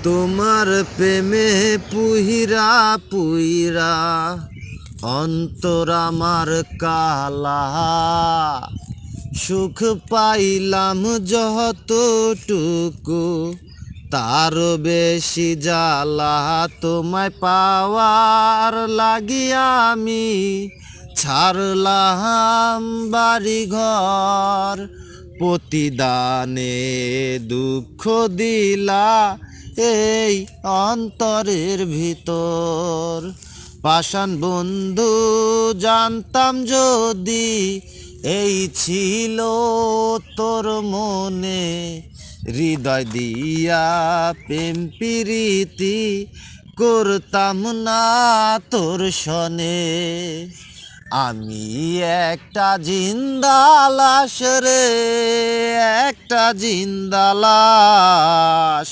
তোমার প্রেমে পুহিরা পুইরা অন্তর আমার কালা, সুখ পাইলাম যতটুকু তার বেশি জ্বালা। তোমায় পাওয়ার লাগিয়া আমি ছাড়লাম বাড়ি ঘর, প্রতিদানে দুঃখ দিলা এই অন্তরের ভিতর। পাষাণ বন্ধু জানতাম যদি এই ছিল তোর মনে, হৃদয় দিয়া প্রেম প্রীতি করতাম না তোর সনে। আমি একটা জিন্দা লাশ রে, একটা জিন্দা লাশ,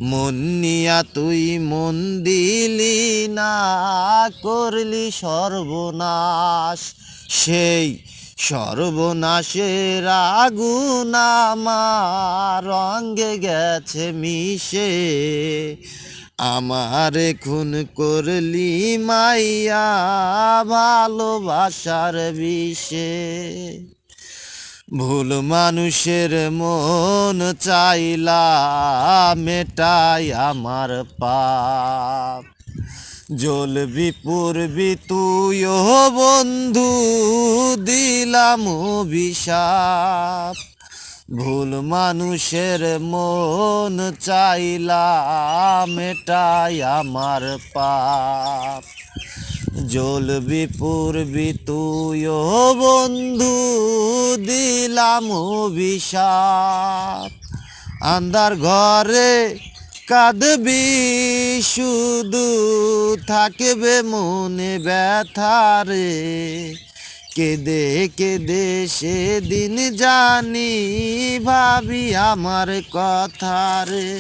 মন নিয়া তুই মন দিলি না, করলি সর্বনাশ। সেই সর্বনাশের আগুন আমার রঙে গেছে মিশে, আমার খুন করলি মাইয়া ভালোবাসার বিষে। ভুল মানুষের মন চাইলা মেটাই আমার পাপ, জ্বলবি পুরবি তুইও বন্ধু দিলাম অভিশাপ। ভুল মানুষের মন চাইলা মেটাই আমার পাপ, জ্বলবি পুরবি তুইও বন্ধু দিলাম অভিশাপ। আন্ধার ঘরে কাঁদবি শুধু, থাকবে মনে ব্যথারে, কেঁদে কেঁদে সেদিন জানি ভাবি আমার কথা রে।